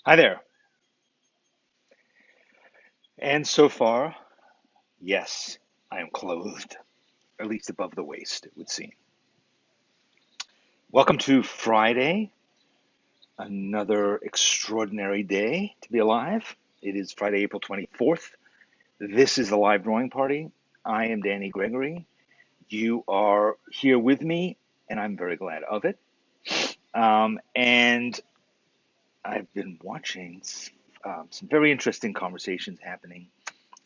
Hi there. And so far, yes, I am clothed, at least above the waist, it would seem. Welcome to Friday, another extraordinary day to be alive. It is Friday, April 24th. This is the live drawing party. I am Danny Gregory. You are here with me, and I'm very glad of it. And I've been watching some very interesting conversations happening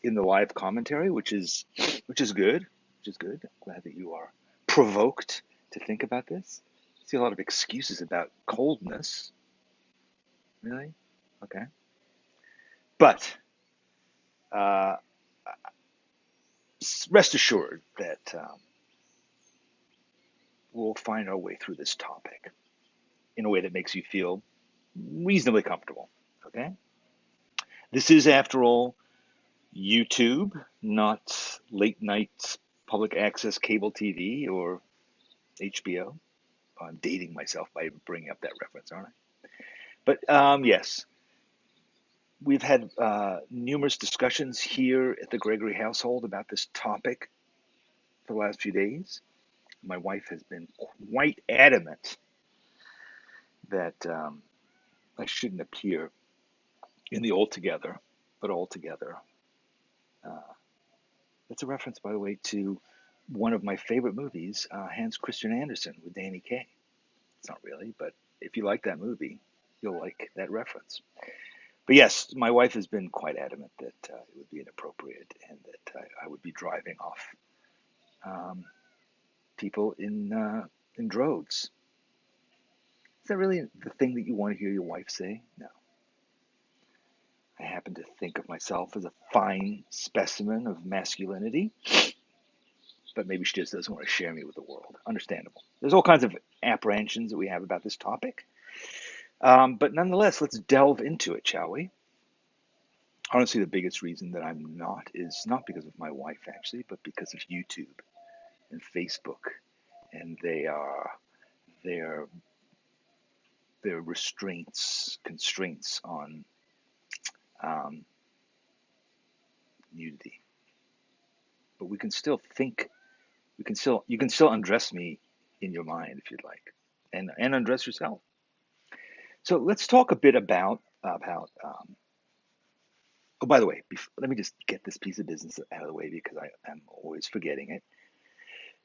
in the live commentary, which is good, which is good. I'm glad that you are provoked to think about this. I see a lot of excuses about coldness. Really? Okay. But uh, rest assured that we'll find our way through this topic in a way that makes you feel reasonably comfortable. Okay? This is, after all, YouTube, not late night public access cable TV or HBO. I'm dating myself by bringing up that reference, aren't I? But yes, we've had numerous discussions here at the Gregory household about this topic for the last few days. My wife has been quite adamant that I shouldn't appear in the Altogether, but Altogether. Uh, that's a reference, by the way, to one of my favorite movies, Hans Christian Andersen with Danny Kaye. It's not really, but if you like that movie, you'll like that reference. But yes, my wife has been quite adamant that it would be inappropriate and that I would be driving off um, people in droves. that really the thing that you want to hear your wife say? No. I happen to think of myself as a fine specimen of masculinity, but maybe she just doesn't want to share me with the world. Understandable. There's all kinds of apprehensions that we have about this topic. But nonetheless, let's delve into it, shall we? Honestly, the biggest reason that I'm not is not because of my wife, actually, but because of YouTube and Facebook and their their constraints on um, nudity. But we can still think. You can still undress me in your mind if you'd like, and undress yourself. So let's talk a bit about. Oh, by the way, let me just get this piece of business out of the way because I am always forgetting it.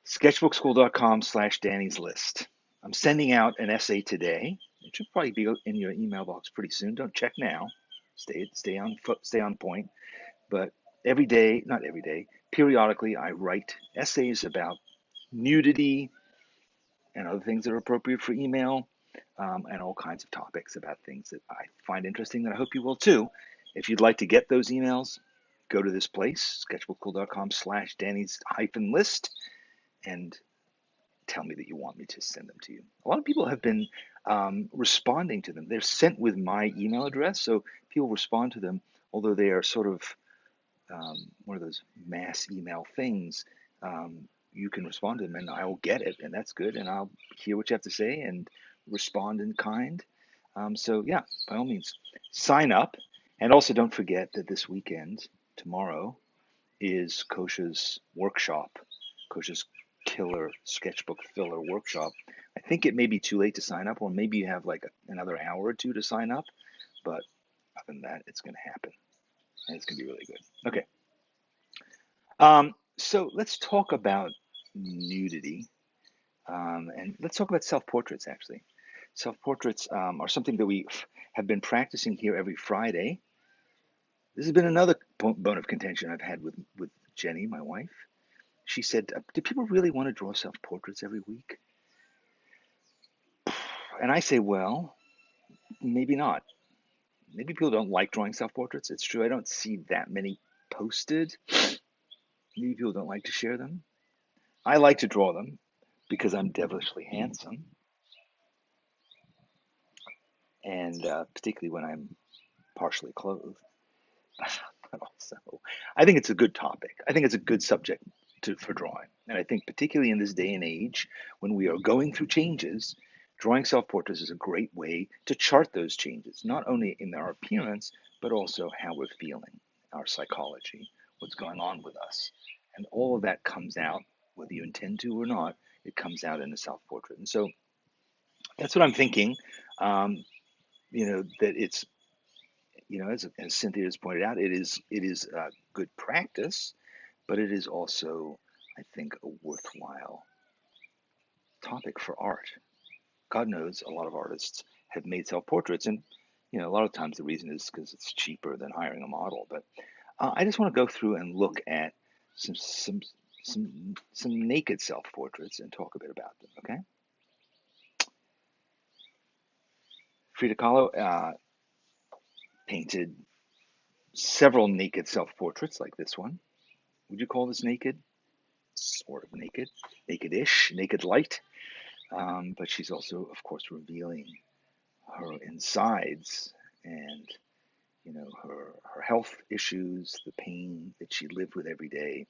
Sketchbookschool.com/Danny's List. I'm sending out an essay today. It should probably be in your email box pretty soon. Don't check now. Stay on point. But every day, not every day, periodically, I write essays about nudity and other things that are appropriate for email, and all kinds of topics about things that I find interesting that I hope you will too. If you'd like to get those emails, go to this place, sketchbookcool.com/Danny's-list, and tell me that you want me to send them to you. A lot of people have been responding to them. They're sent with my email address, so people respond to them, although they are sort of one of those mass email things. You can respond to them, and I'll get it, and that's good, and I'll hear what you have to say and respond in kind. So yeah, by all means, sign up, and also don't forget that this weekend, tomorrow, is Kosha's workshop, Kosha's killer sketchbook filler workshop. I think it may be too late to sign up, or maybe you have like another hour or two to sign up, but other than that, it's going to happen, and it's going to be really good. Okay. So let's talk about nudity, and let's talk about self-portraits actually. Self-portraits are something that we have been practicing here every Friday. This has been another bone of contention I've had with Jenny, my wife. She said, "Do people really want to draw self-portraits every week?" And I say, "Well, maybe not. Maybe people don't like drawing self-portraits. It's true, I don't see that many posted. Maybe people don't like to share them. I like to draw them because I'm devilishly handsome, and particularly when I'm partially clothed. But also, I think it's a good topic. I think it's a good subject for drawing. And I think, particularly in this day and age, when we are going through changes, drawing self portraits is a great way to chart those changes, not only in our appearance, but also how we're feeling, our psychology, what's going on with us. And all of that comes out, whether you intend to or not, it comes out in a self portrait. And so that's what I'm thinking. Um, that it's as Cynthia has pointed out, it is good practice, but it is also, I think, a worthwhile topic for art. God knows a lot of artists have made self portraits, and a lot of times the reason is because it's cheaper than hiring a model. But I just want to go through and look at some some some naked self portraits and talk a bit about them. Okay, Frida Kahlo painted several naked self portraits like this one. Would you call this naked? Sort of naked, naked-ish, naked light. But she's also, of course, revealing her insides and her health issues, the pain that she lived with every day.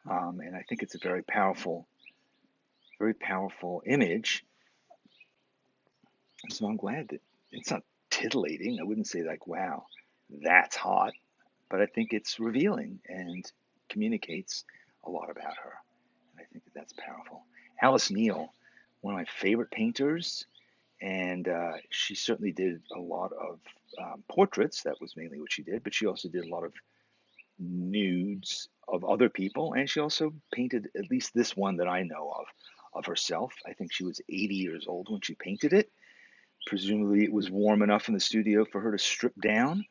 And I think it's a very powerful image. So I'm glad that it's not titillating. I wouldn't say like, wow, that's hot, but I think it's revealing and communicates a lot about her. And I think that that's powerful. Alice Neal, one of my favorite painters, and she certainly did a lot of portraits. That was mainly what she did, but she also did a lot of nudes of other people, and she also painted at least this one that I know of herself. I think she was 80 years old when she painted it. Presumably, it was warm enough in the studio for her to strip down.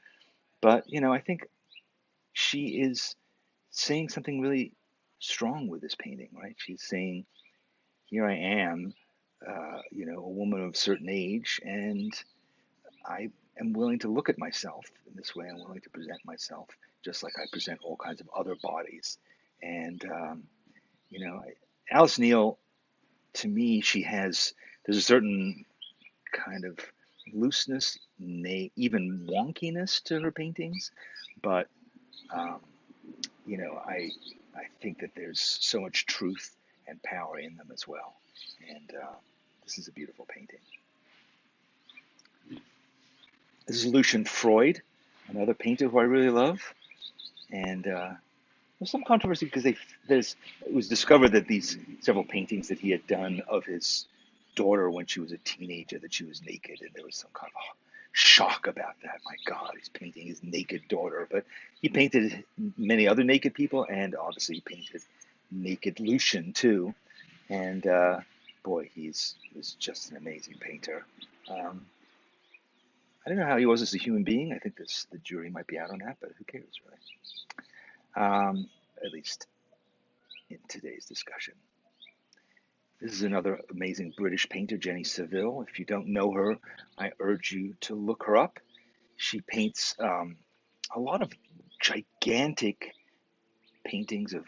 But I think she is saying something really strong with this painting, right? She's saying, "Here I am, a woman of a certain age, and I am willing to look at myself in this way. I'm willing to present myself just like I present all kinds of other bodies. And, you know, Alice Neal, to me, there's a certain kind of looseness, even wonkiness to her paintings. But, um, I think that there's so much truth and power in them as well. And this is a beautiful painting. This is Lucian Freud, another painter who I really love. And there's some controversy because it was discovered that these several paintings that he had done of his daughter when she was a teenager, that she was naked, and there was some kind of shock about that. My God, he's painting his naked daughter. But he painted many other naked people, and obviously he painted naked Lucian too. And boy, he's was just an amazing painter. Um, I don't know how he was as a human being. I think the jury might be out on that, but who cares, right? At least in today's discussion. This is another amazing British painter, Jenny Saville. If you don't know her, I urge you to look her up. She paints a lot of gigantic paintings of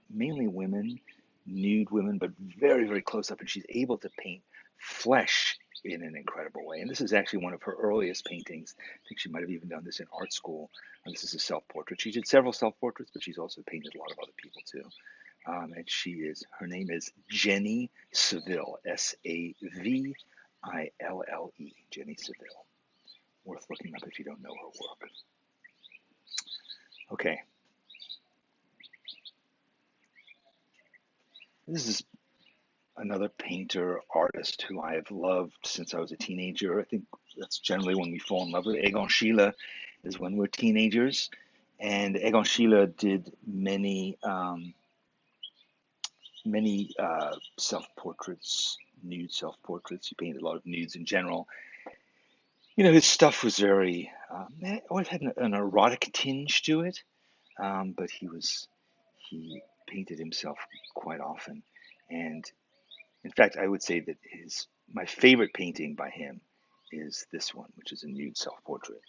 mainly women, nude women, but very, very close up. And she's able to paint flesh in an incredible way. And this is actually one of her earliest paintings. I think she might have even done this in art school. And this is a self-portrait. She did several self-portraits, but she's also painted a lot of other people too. And her name is Jenny Saville, Saville, Jenny Saville. Worth looking up if you don't know her work. Okay. This is another painter, artist who I have loved since I was a teenager. I think that's generally when we fall in love with Egon Schiele, is when we're teenagers. And Egon Schiele did many self-portraits, nude self-portraits. He painted a lot of nudes in general. His stuff was very, it always had an erotic tinge to it, but he painted himself quite often. And in fact, I would say that my favorite painting by him is this one, which is a nude self-portrait.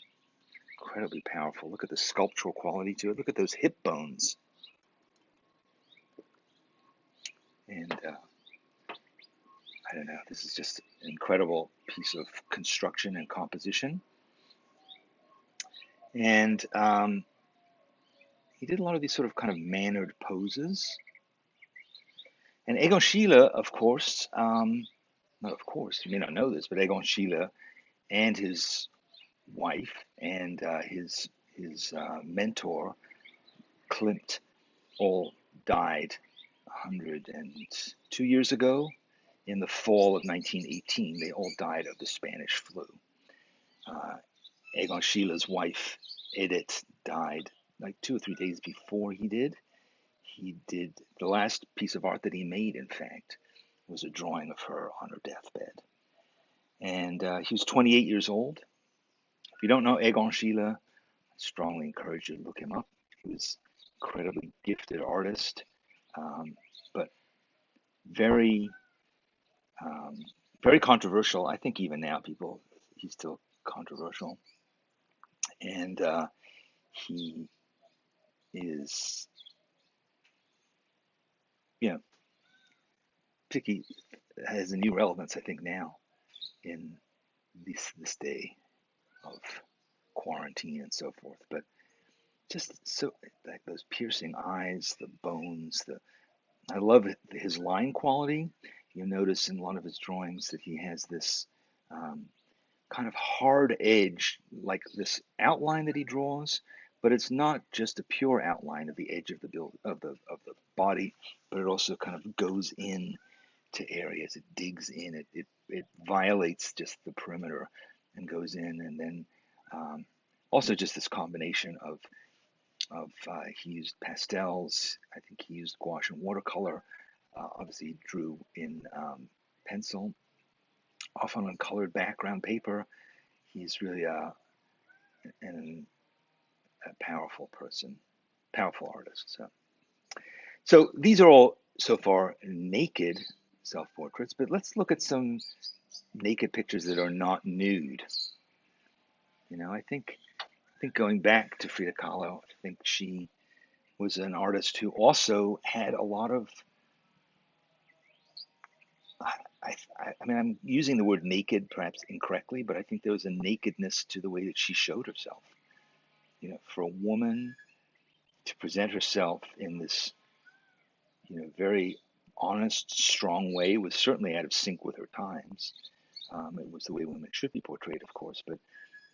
Incredibly powerful. Look at the sculptural quality to it. Look at those hip bones. And I don't know, this is just an incredible piece of construction and composition. And he did a lot of these sort of kind of mannered poses. And Egon Schiele, of course, not of course, you may not know this, but Egon Schiele and his wife and his mentor, Klimt, all died 102 years ago. In the fall of 1918, they all died of the Spanish flu. Egon Schiele's wife, Edith, died like 2 or 3 days before he did. The last piece of art that he made, in fact, was a drawing of her on her deathbed. And he was 28 years old. If you don't know Egon Schiele, I strongly encourage you to look him up. He was an incredibly gifted artist, but very, very controversial. I think even now, he's still controversial. And he is, particularly has a new relevance, I think, now in this day of quarantine and so forth. But just so like those piercing eyes, the bones, I love his line quality. You'll notice in one of his drawings that he has this kind of hard edge, like this outline that he draws, but it's not just a pure outline of the edge of the body, but it also kind of goes in to areas. It digs in. It violates just the perimeter and goes in, and then also just this combination of he used pastels. I think he used gouache and watercolor. Obviously, he drew in pencil, often on colored background paper. He's really a powerful person, powerful artist. So these are all so far naked self-portraits, but let's look at some naked pictures that are not nude. I think going back to Frida Kahlo, I think she was an artist who also had a lot of. I mean, I'm using the word naked perhaps incorrectly, but I think there was a nakedness to the way that she showed herself. For a woman to present herself in this, very honest, strong way was certainly out of sync with her times. It was the way women should be portrayed, of course, but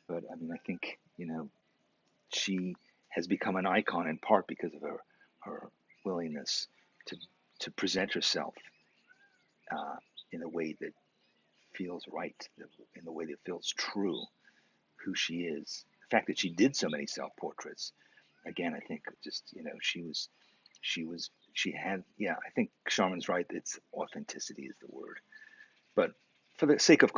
I mean, I think she has become an icon in part because of her willingness to to present herself uh, in a way that feels right, in the way that feels true, who she is. The fact that she did so many self portraits, again, I think just she had, yeah, I think Sharman's right. It's authenticity is the word, but for the sake of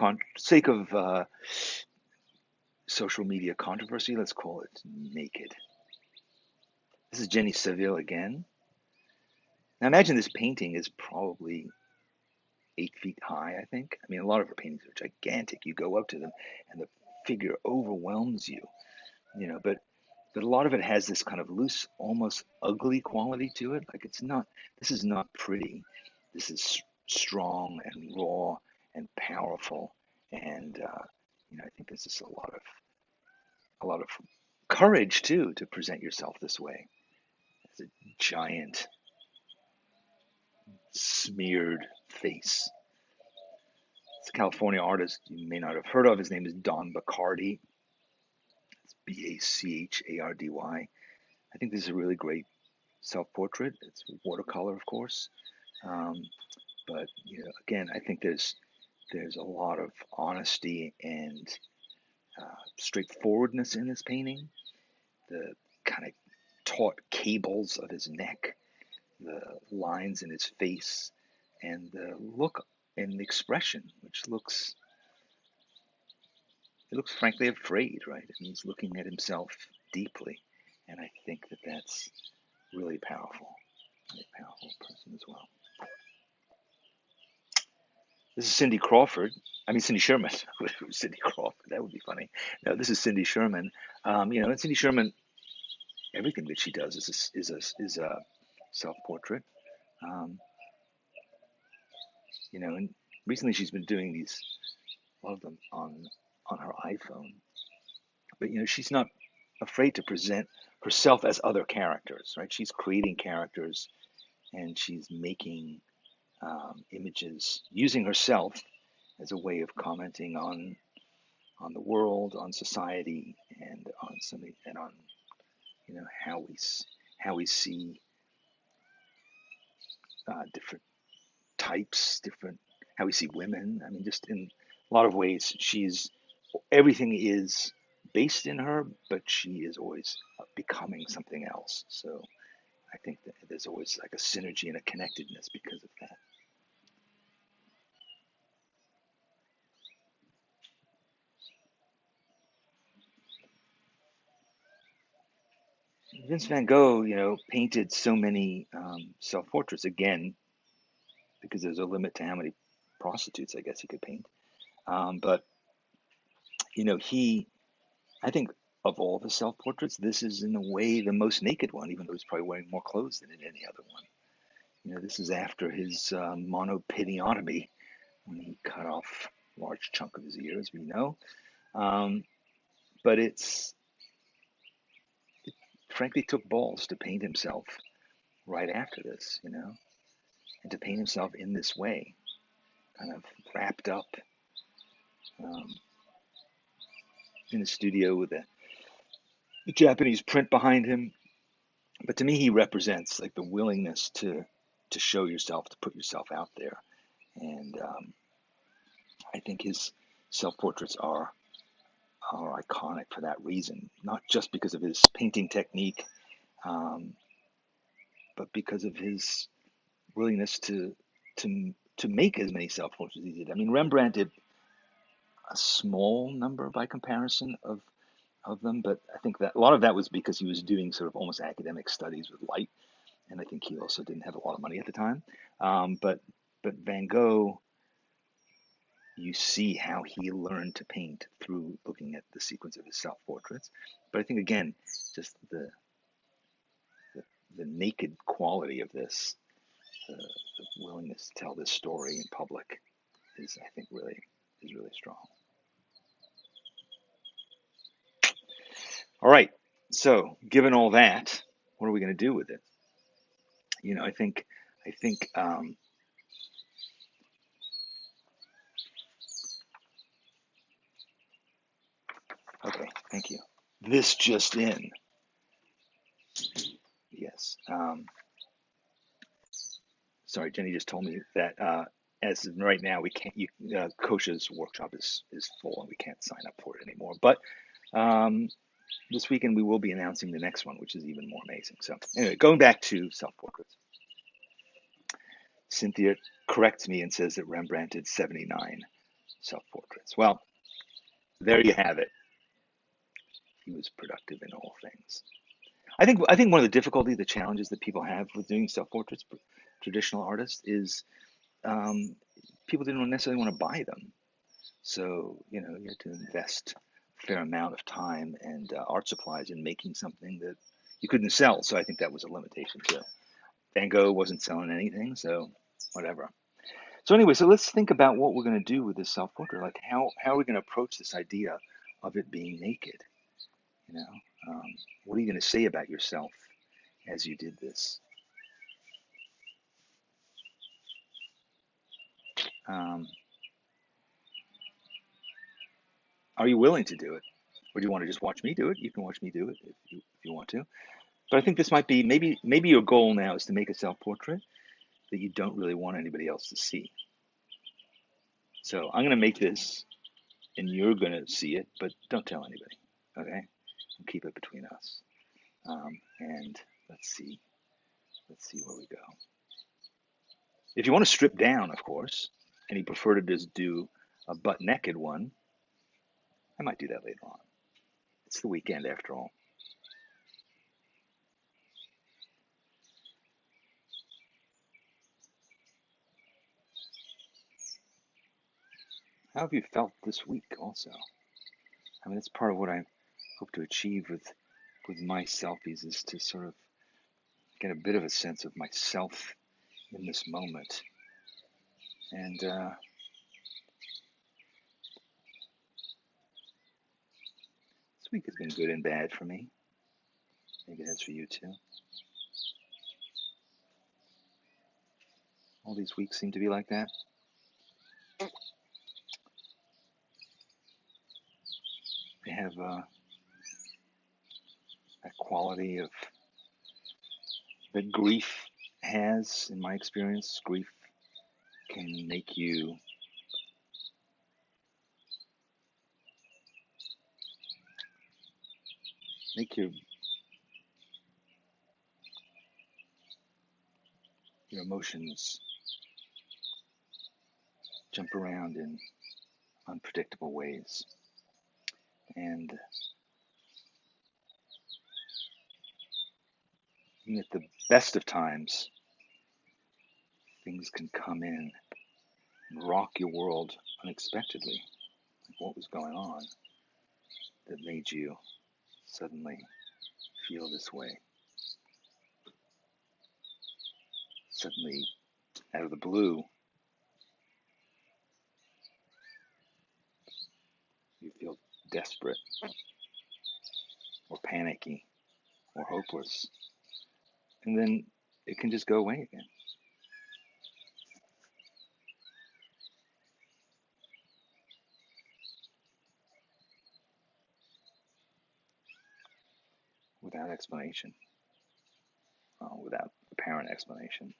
social media controversy, let's call it naked. This is Jenny Saville again. Now imagine this painting is probably 8 feet high, I think. I mean, a lot of her paintings are gigantic. You go up to them and the figure overwhelms you, but a lot of it has this kind of loose, almost ugly quality to it. Like this is not pretty. This is strong and raw and powerful. And, I think this is a lot of courage too, to present yourself this way. It's a giant smeared face. It's a California artist you may not have heard of. His name is Don Bacardi. It's Bachardy. I think this is a really great self-portrait. It's watercolor, of course, um, but again, I think there's a lot of honesty and straightforwardness in this painting. The kind of taut cables of his neck, the lines in his face, and the look and the expression, which looks frankly afraid, right? And he's looking at himself deeply, and I think that that's really powerful, really powerful person as well. This is Cindy Crawford. I mean, Cindy Sherman. Cindy Crawford. That would be funny. No, this is Cindy Sherman. And Cindy Sherman, everything that she does is a self-portrait. Um, and recently she's been doing these, a lot of them on her iPhone. But she's not afraid to present herself as other characters, right? She's creating characters and she's making images using herself as a way of commenting on the world, on society, and on something, and on how we see different types, different how we see women. I mean, just in a lot of ways, everything is based in her, but she is always becoming something else. So I think that there's always like a synergy and a connectedness because of that. Vince van Gogh, painted so many self-portraits again because there's a limit to how many prostitutes I guess he could paint. But he, I think of all the self-portraits, this is in a way the most naked one, even though he's probably wearing more clothes than in any other one. This is after his monopidiotomy when he cut off a large chunk of his ear, as we know. Um, but it frankly took balls to paint himself right after this, and to paint himself in this way, kind of wrapped up um, in the studio with the Japanese print behind him. But to me, he represents like the willingness to show yourself, to put yourself out there, and I think his self-portraits are iconic for that reason, not just because of his painting technique, um, but because of his willingness to make as many self-portraits as he did. I mean, Rembrandt did a small number by comparison of them, but I think that a lot of that was because he was doing sort of almost academic studies with light, and I think he also didn't have a lot of money at the time. But But Van Gogh, you see how he learned to paint through looking at the sequence of his self-portraits. But I think, again, just the naked quality of this, the willingness to tell this story in public is, I think, really strong. All right. So, given all that, what are we going to do with it? I think, I think. Okay, thank you. This just in. Yes. Sorry, Jenny just told me that as of right now we can't. Kosha's workshop is full and we can't sign up for it anymore. But um, this weekend we will be announcing the next one, which is even more amazing. So anyway, going back to self-portraits, Cynthia corrects me and says that Rembrandt did 79 self-portraits. Well, there you have it. He was productive in all things. I think one of the difficulties, the challenges that people have with doing self-portraits, traditional artists, is um, people didn't necessarily want to buy them. So, you had to invest a fair amount of time and art supplies in making something that you couldn't sell. So I think that was a limitation too. Van Gogh wasn't selling anything, so whatever. So anyway, so let's think about what we're going to do with this self-portrait. Like how are we going to approach this idea of it being naked? You know, um, what are you going to say about yourself as you did this? Um, are you willing to do it? Or do you want to just watch me do it? You can watch me do it if you want to. But I think this might be maybe your goal now is to make a self-portrait that you don't really want anybody else to see. So I'm going to make this, and you're going to see it, but don't tell anybody, okay? And keep it between us. And let's see where we go. If you want to strip down, of course, and you prefer to just do a butt naked one, I might do that later on. It's the weekend after all. How have you felt this week also? I mean, that's part of what I hope to achieve with my selfies is to sort of get a bit of a sense of myself in this moment. And this week has been good and bad for me. Maybe it has for you too. All these weeks seem to be like that. They have that quality of that grief has, in my experience. Grief can make your emotions jump around in unpredictable ways. And even at the best of times, things can come in and rock your world unexpectedly. Like what was going on that made you suddenly feel this way? Suddenly, out of the blue, you feel desperate or panicky or hopeless. And then it can just go away again without explanation, without apparent explanation.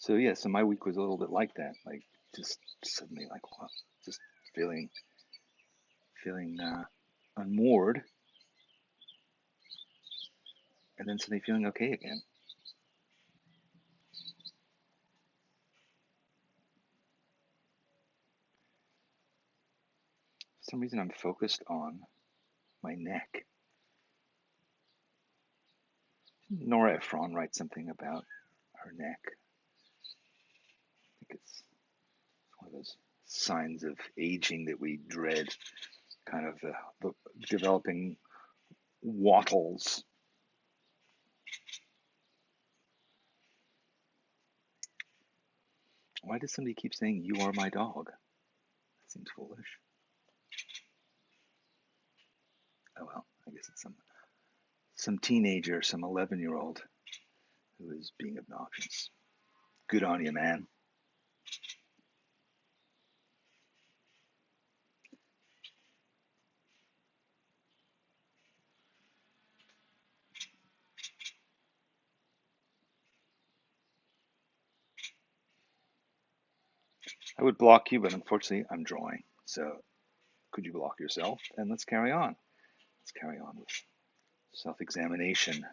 So yeah, so my week was a little bit like that, like just suddenly like wow, just feeling unmoored, and then suddenly feeling okay again. some reason I'm focused on my neck. Nora Ephron writes something about her neck. I think it's one of those signs of aging that we dread, kind of the developing wattles. Why does somebody keep saying, "You are my dog"? That seems foolish. Oh well, I guess it's some teenager, some 11-year-old who is being obnoxious. Good on you, man. I would block you, but unfortunately, I'm drawing. So could you block yourself? And let's carry on. Let's carry on with self-examination.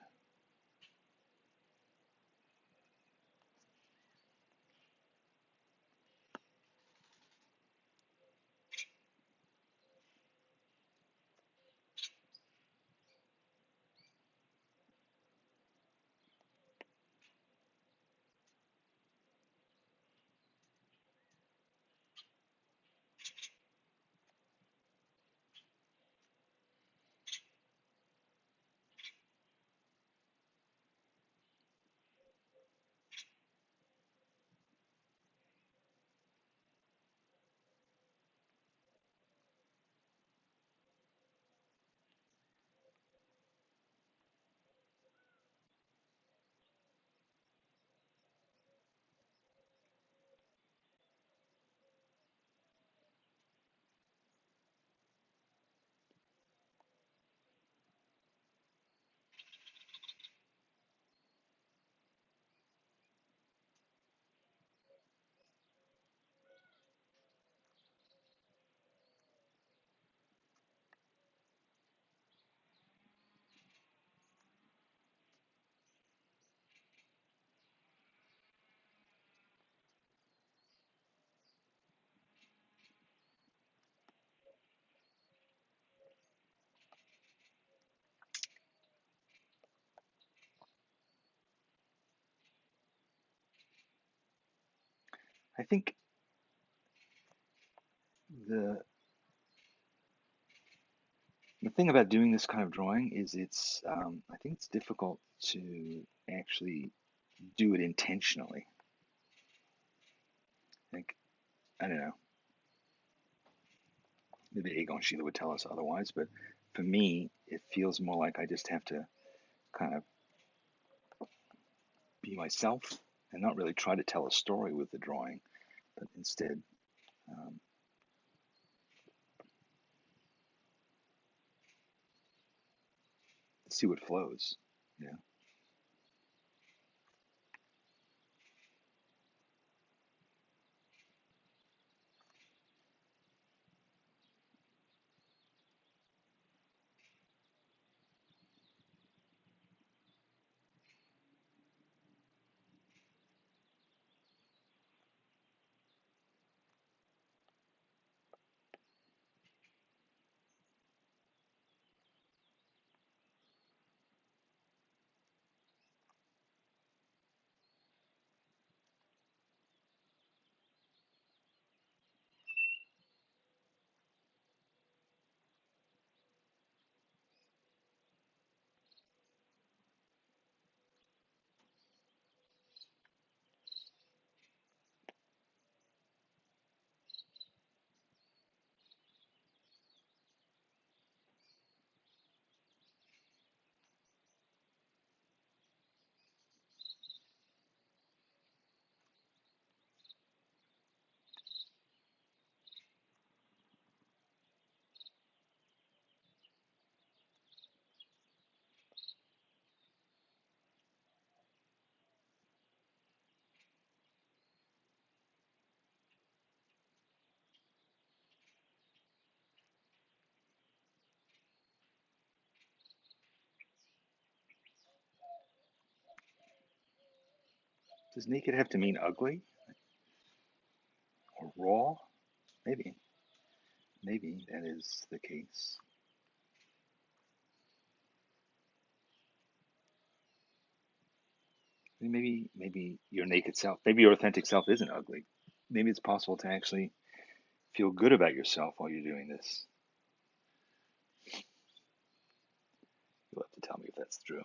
I think the the thing about doing this kind of drawing is I think it's difficult to actually do it intentionally. Like, I don't know, maybe Egon Schiele would tell us otherwise, but for me, it feels more like I just have to kind of be myself and not really try to tell a story with the drawing, but instead um, see what flows. Yeah. Does naked have to mean ugly or raw? Maybe. maybe that is the case. Maybe your naked self, maybe your authentic self isn't ugly. Maybe it's possible to actually feel good about yourself while you're doing this. You'll have to tell me if that's true.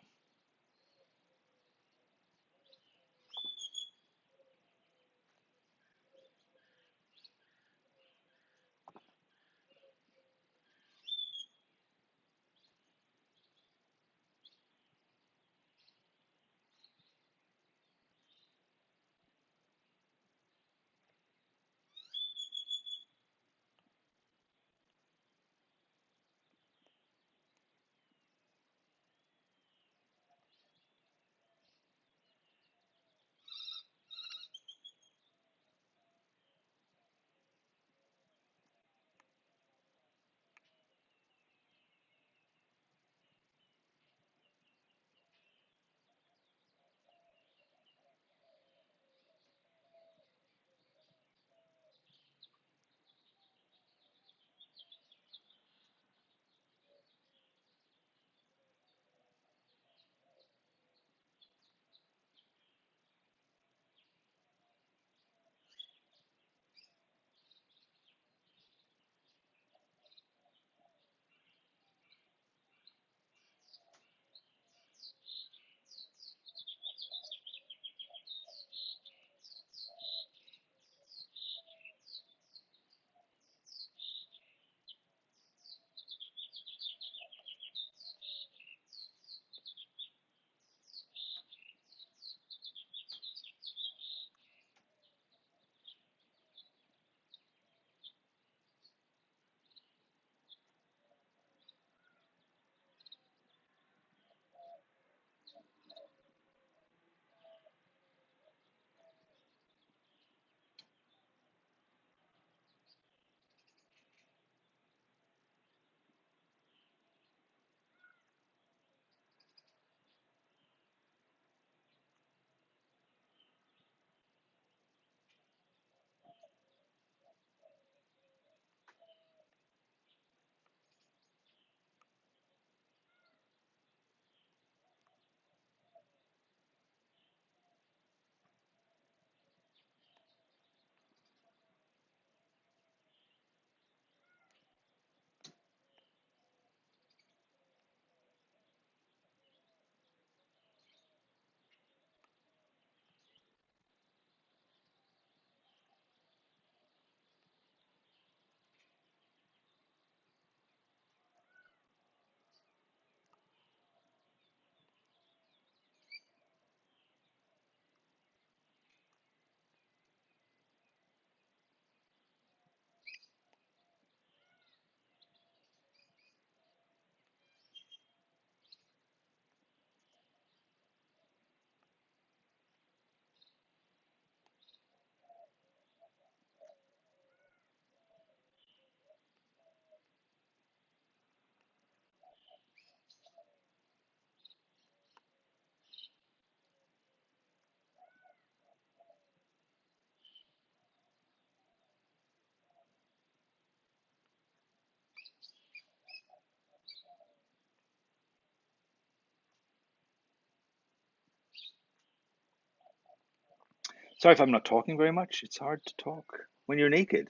Sorry if I'm not talking very much. It's hard to talk when you're naked.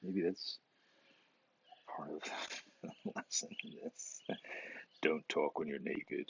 Maybe that's part of the lesson in this. Don't talk when you're naked.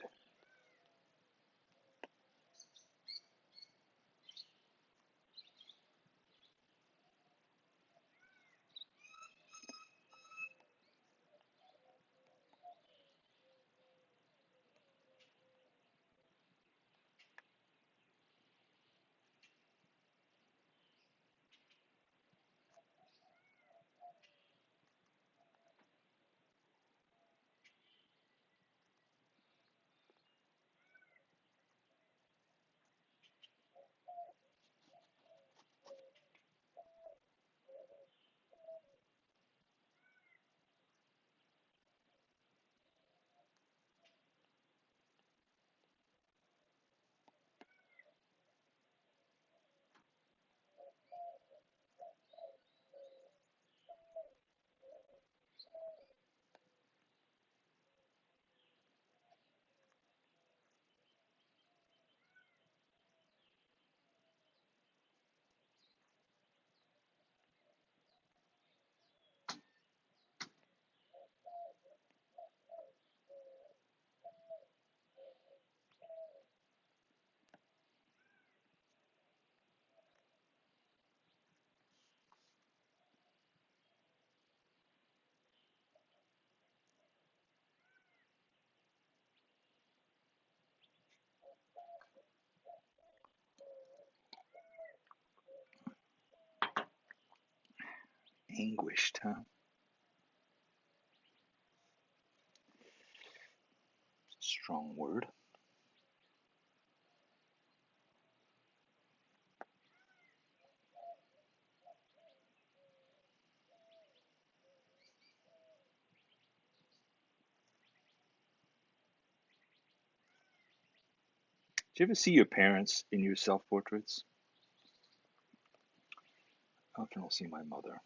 Anguished, huh? Strong word. Do you ever see your parents in your self-portraits? Often I'll see my mother.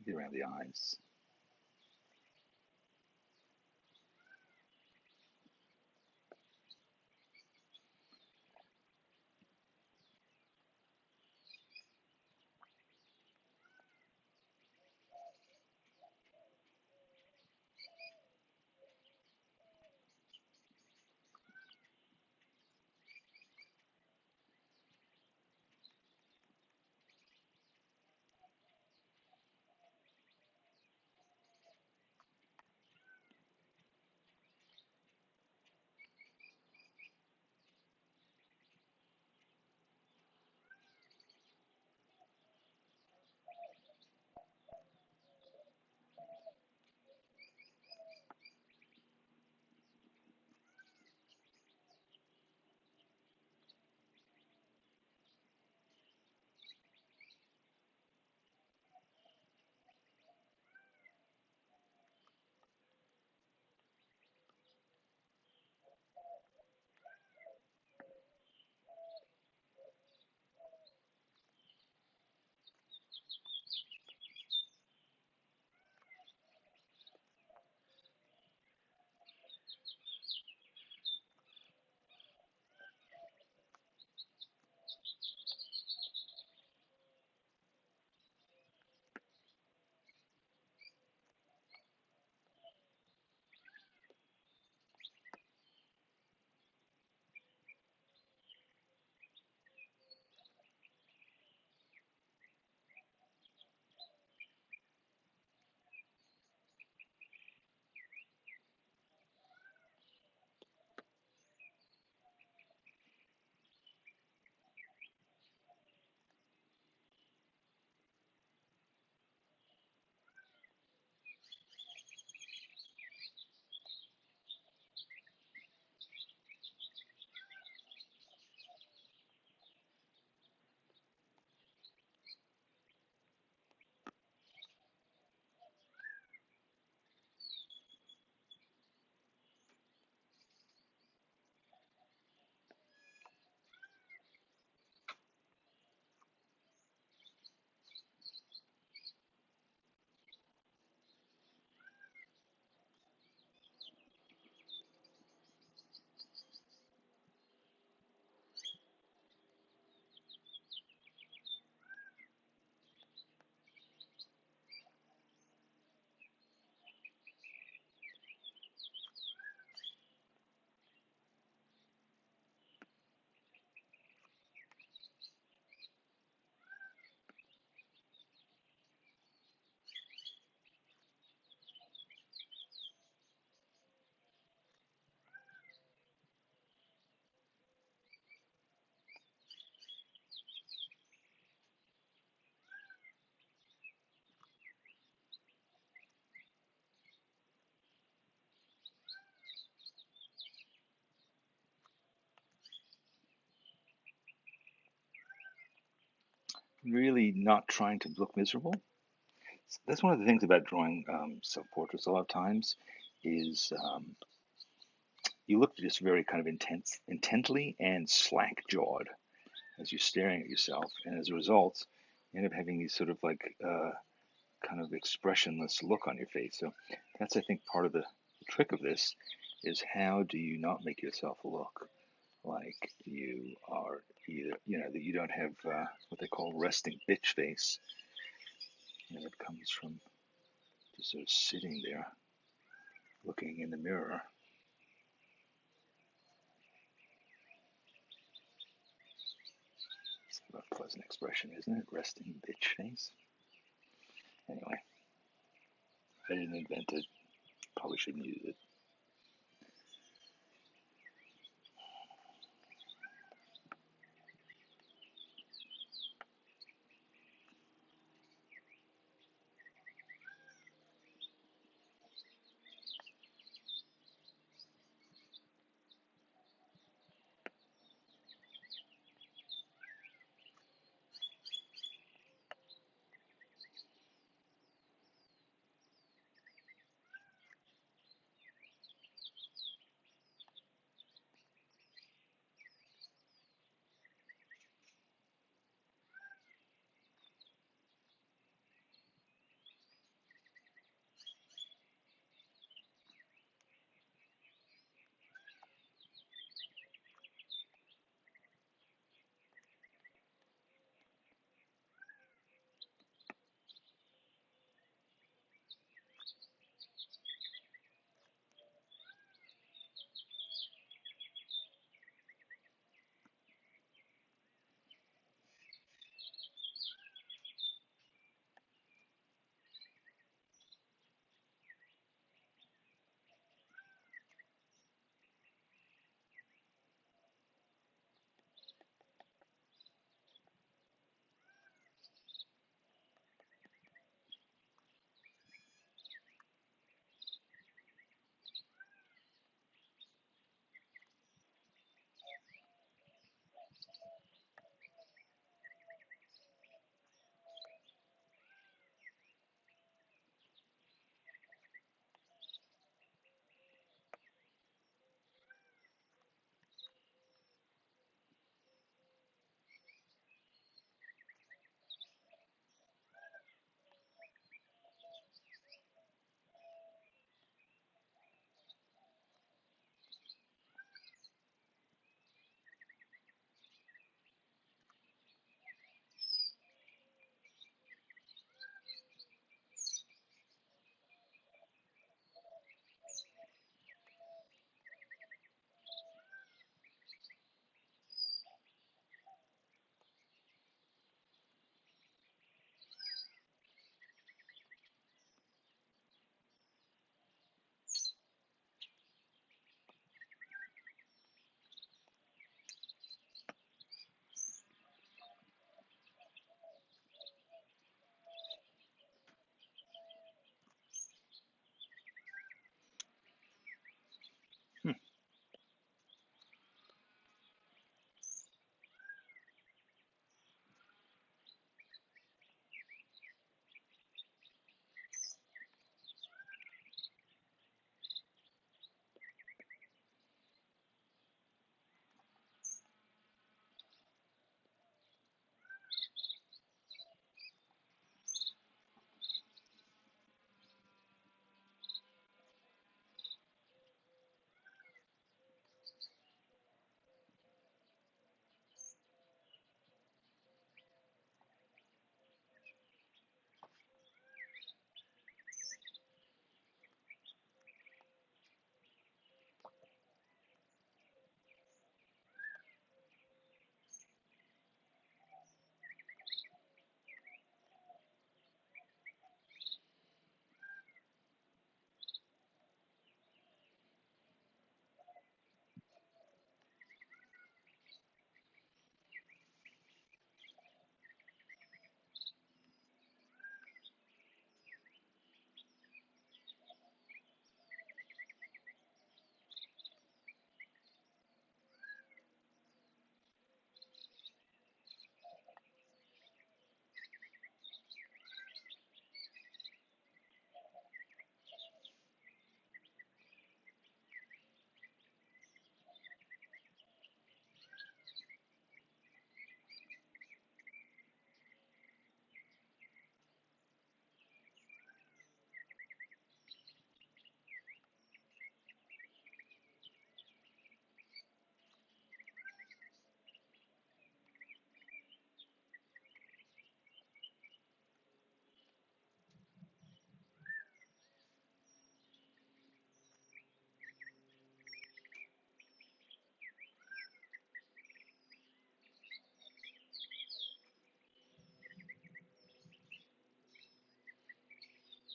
Maybe around the eyes. Really not trying to look miserable. That's one of the things about drawing self-portraits a lot of times is you look just very kind of intently and slack-jawed as you're staring at yourself, and as a result, you end up having these sort of like kind of expressionless look on your face. So that's, I think, part of the trick of this is how do you not make yourself look like you are either, that you don't have what they call resting bitch face. It comes from just sort of sitting there looking in the mirror. It's a pleasant expression, isn't it? Resting bitch face. Anyway, I didn't invent it. Probably shouldn't use it.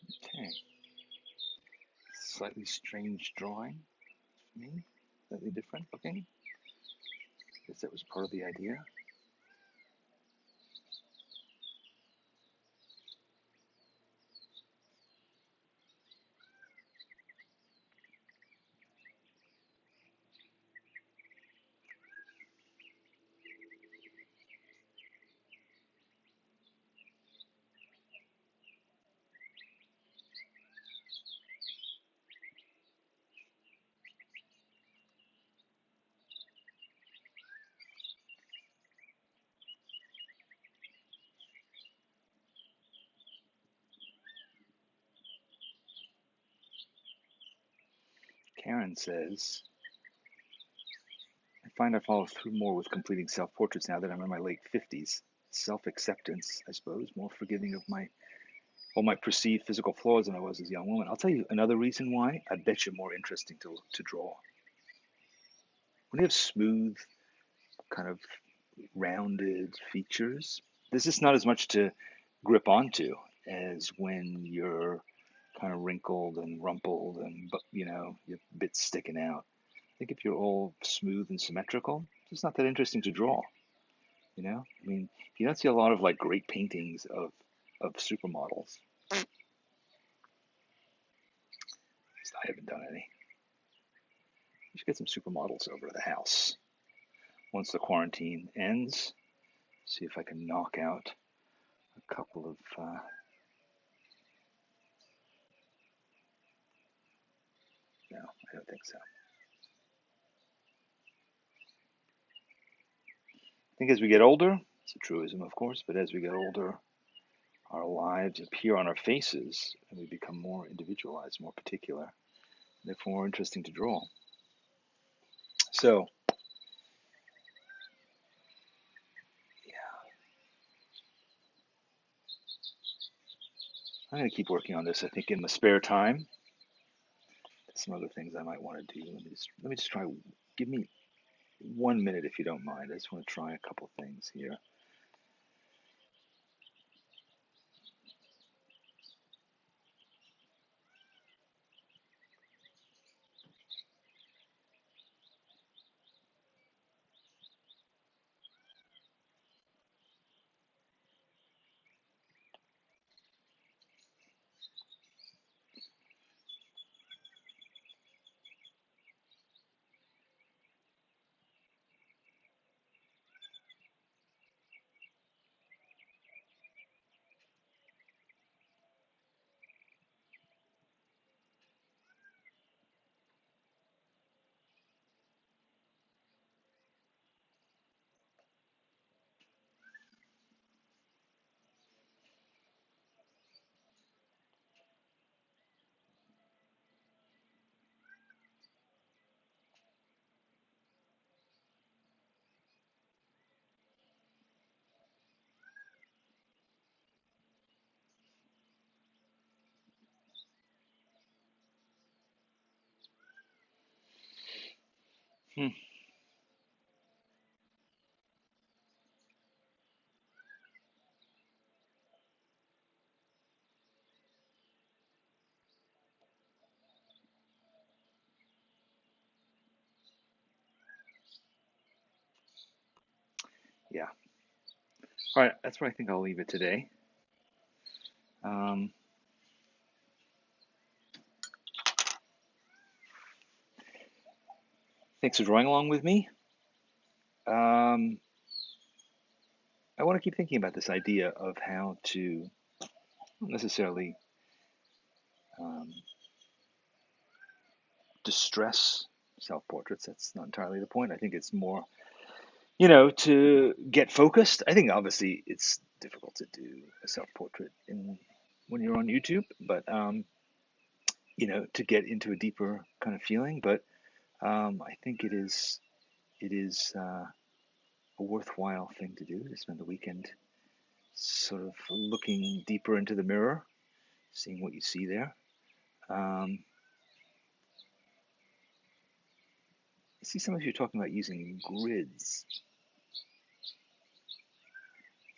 Okay. Slightly strange drawing for me. Slightly different looking. Guess that was part of the idea. Karen says, I find I follow through more with completing self-portraits now that I'm in my late 50s. Self-acceptance, I suppose, more forgiving of my perceived physical flaws than I was as a young woman. I'll tell you another reason why. I bet you're more interesting to draw. When you have smooth, kind of rounded features, there's just not as much to grip onto as when you're kind of wrinkled and rumpled and your bits sticking out. I think if you're all smooth and symmetrical, it's not that interesting to draw. I mean, you don't see a lot of like great paintings of supermodels. I haven't done any. You should get some supermodels over to the house once the quarantine ends. See if I can knock out a couple of. No, I don't think so. I think as we get older, it's a truism, of course, but as we get older, our lives appear on our faces and we become more individualized, more particular, therefore more interesting to draw. So, yeah, I'm going to keep working on this. I think in the spare time, some other things I might want to do. Let me just try. Give me 1 minute if you don't mind. I just want to try a couple things here. Hmm. Yeah. All right. That's where I think I'll leave it today. Um, Thanks for drawing along with me. Um, I want to keep thinking about this idea of how to not necessarily um, distress self-portraits. That's not entirely the point. I think it's more, to get focused. I think obviously it's difficult to do a self-portrait in when you're on YouTube, but to get into a deeper kind of feeling. But I think it is a worthwhile thing to do to spend the weekend sort of looking deeper into the mirror, seeing what you see there. Um, I see some of you talking about using grids.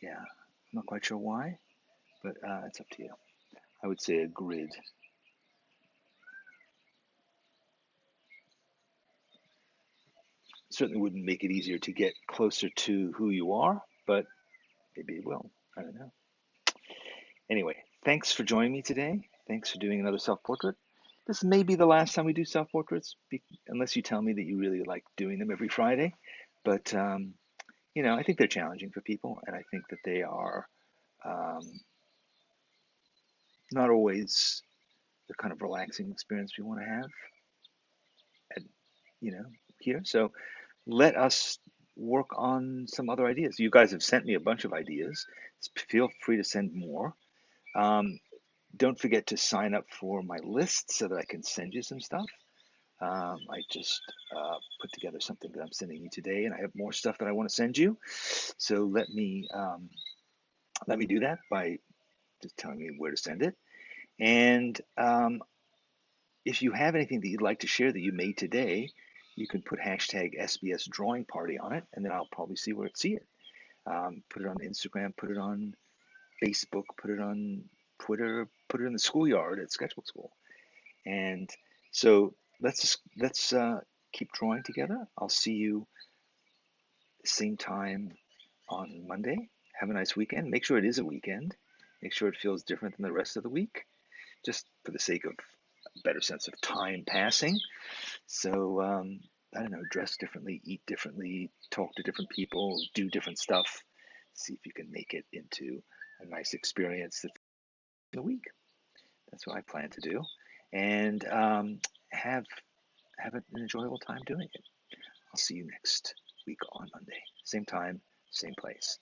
Yeah, I'm not quite sure why, but it's up to you. I would say a grid. Certainly wouldn't make it easier to get closer to who you are, but maybe it will. I don't know. Anyway, thanks for joining me today. Thanks for doing another self portrait. This may be the last time we do self portraits, unless you tell me that you really like doing them every Friday. But, I think they're challenging for people, and I think that they are um, not always the kind of relaxing experience we want to have, at, you know, here. So let us work on some other ideas. You guys have sent me a bunch of ideas. Feel free to send more. Um, don't forget to sign up for my list so that I can send you some stuff. I just put together something that I'm sending you today, and I have more stuff that I want to send you. So let me do that by just telling me where to send it. And if you have anything that you'd like to share that you made today, you can put hashtag SBS Drawing Party on it, and then I'll probably see it. Put it on Instagram, put it on Facebook, put it on Twitter, put it in the schoolyard at sketchbook school. And so let's keep drawing together. I'll see you same time on Monday. Have a nice weekend. Make sure it is a weekend. Make sure it feels different than the rest of the week, just for the sake of a better sense of time passing. So I don't know, dress differently, eat differently, talk to different people, do different stuff. See if you can make it into a nice experience that's a week. That's what I plan to do, and have have an enjoyable time doing it. I'll see you next week on Monday, same time, same place.